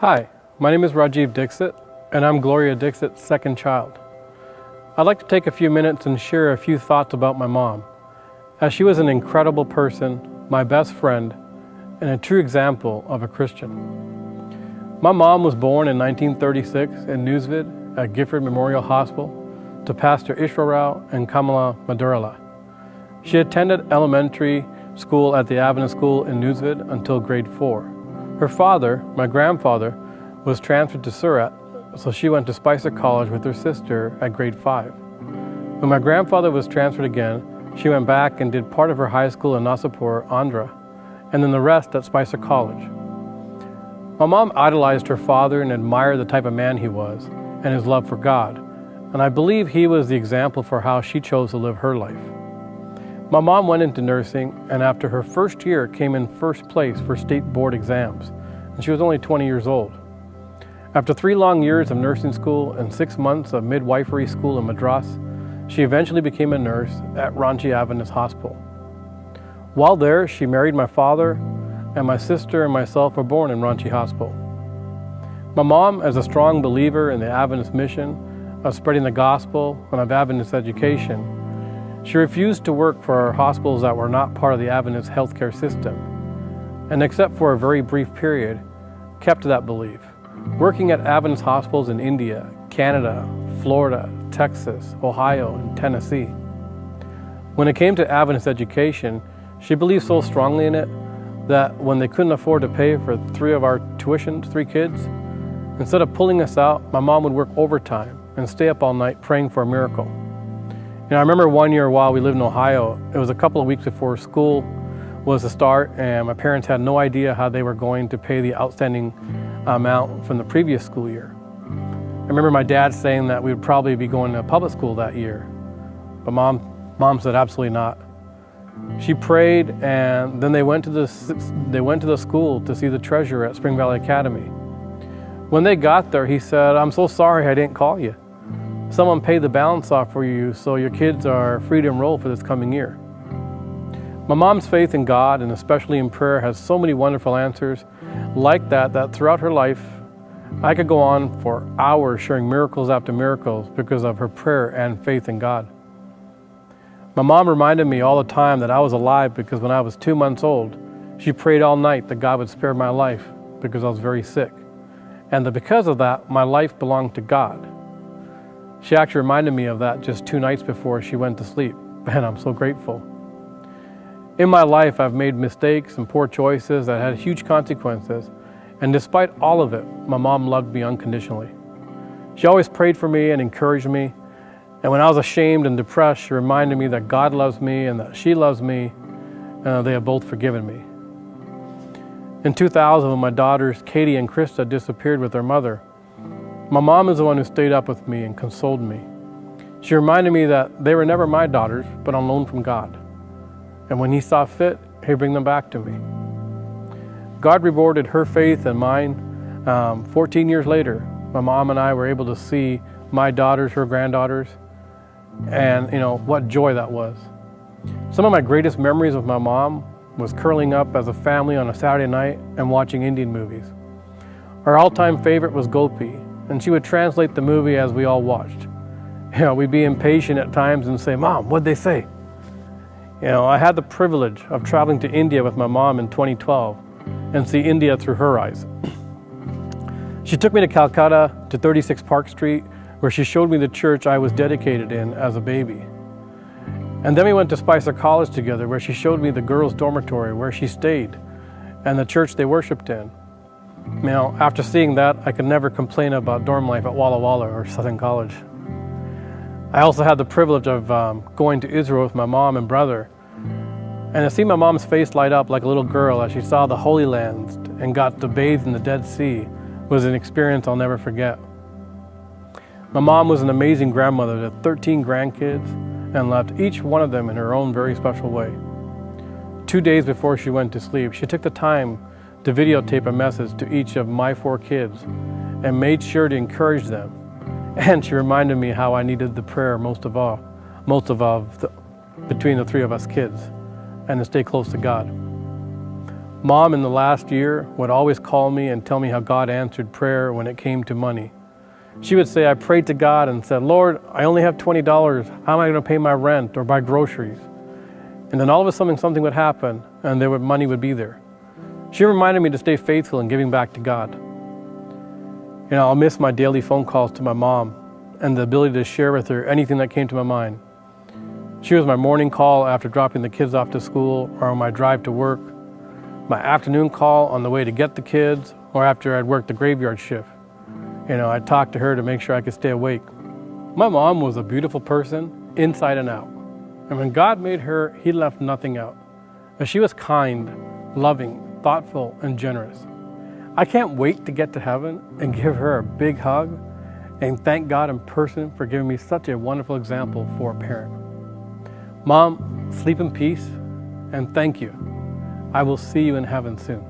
Hi, my name is Rajiv Dixit, and I'm Gloria Dixit's second child. I'd like to take a few minutes and share a few thoughts about my mom, as she was an incredible person, my best friend, and a true example of a Christian. My mom was born in 1936 in Newsvid at Gifford Memorial Hospital to Pastor Israel and Kamala Madarala. She attended elementary school at the Adventist School in Newsvid until grade 4. Her father, my grandfather, was transferred to Surat, so she went to Spicer College with her sister at grade 5. When my grandfather was transferred again, she went back and did part of her high school in Nasapur, Andhra, and then the rest at Spicer College. My mom idolized her father and admired the type of man he was and his love for God, and I believe he was the example for how she chose to live her life. My mom went into nursing, and after her first year came in first place for state board exams, and she was only 20 years old. After 3 long years of nursing school and 6 months of midwifery school in Madras, she eventually became a nurse at Ranchi Adventist Hospital. While there, she married my father, and my sister and myself were born in Ranchi Hospital. My mom, as a strong believer in the Adventist mission of spreading the gospel and of Adventist education, she refused to work for hospitals that were not part of the Adventist healthcare system, and except for a very brief period, kept to that belief, working at Adventist hospitals in India, Canada, Florida, Texas, Ohio, and Tennessee. When it came to Adventist education, she believed so strongly in it that when they couldn't afford to pay for 3 of our tuitions, 3 kids, instead of pulling us out, my mom would work overtime and stay up all night praying for a miracle. I remember one year while we lived in Ohio, it was a couple of weeks before school was to start, and my parents had no idea how they were going to pay the outstanding amount from the previous school year. I remember my dad saying that we would probably be going to public school that year, but mom said absolutely not. She prayed, and then they went to the school to see the treasurer at Spring Valley Academy. When they got there, he said, "I'm so sorry I didn't call you. Someone paid the balance off for you, so your kids are free to enroll for this coming year." My mom's faith in God, and especially in prayer, has so many wonderful answers like that throughout her life, I could go on for hours sharing miracles after miracles because of her prayer and faith in God. My mom reminded me all the time that I was alive because when I was 2 months old, she prayed all night that God would spare my life because I was very sick, and that because of that, my life belonged to God. She actually reminded me of that just 2 nights before she went to sleep, and I'm so grateful. In my life, I've made mistakes and poor choices that had huge consequences, and despite all of it, my mom loved me unconditionally. She always prayed for me and encouraged me, and when I was ashamed and depressed, she reminded me that God loves me and that she loves me, and they have both forgiven me. In 2000, when my daughters Katie and Krista disappeared with their mother, my mom is the one who stayed up with me and consoled me. She reminded me that they were never my daughters, but on loan from God. And when He saw fit, He'd bring them back to me. God rewarded her faith and mine. 14 years later, my mom and I were able to see my daughters, her granddaughters, and what joy that was. Some of my greatest memories of my mom was curling up as a family on a Saturday night and watching Indian movies. Our all-time favorite was Gopi, and she would translate the movie as we all watched. We'd be impatient at times and say, "Mom, what'd they say?" I had the privilege of traveling to India with my mom in 2012 and see India through her eyes. She took me to Calcutta to 36 Park Street, where she showed me the church I was dedicated in as a baby. And then we went to Spicer College together, where she showed me the girls' dormitory where she stayed and the church they worshiped in. After seeing that, I could never complain about dorm life at Walla Walla or Southern College. I also had the privilege of going to Israel with my mom and brother, and to see my mom's face light up like a little girl as she saw the Holy Lands and got to bathe in the Dead Sea was an experience I'll never forget. My mom was an amazing grandmother to 13 grandkids and loved each one of them in her own very special way. 2 days before she went to sleep, she took the time to videotape a message to each of my 4 kids and made sure to encourage them. And she reminded me how I needed the prayer most of all, between the 3 of us kids, and to stay close to God. Mom, in the last year, would always call me and tell me how God answered prayer when it came to money. She would say, I prayed to God and said, Lord, I only have $20. How am I going to pay my rent or buy groceries? And then all of a sudden something would happen and money would be there. She reminded me to stay faithful in giving back to God. I'll miss my daily phone calls to my mom and the ability to share with her anything that came to my mind. She was my morning call after dropping the kids off to school or on my drive to work, my afternoon call on the way to get the kids, or after I'd worked the graveyard shift. I'd talk to her to make sure I could stay awake. My mom was a beautiful person, inside and out. And when God made her, He left nothing out. But she was kind, loving, thoughtful, and generous. I can't wait to get to heaven and give her a big hug and thank God in person for giving me such a wonderful example for a parent. Mom, sleep in peace, and thank you. I will see you in heaven soon.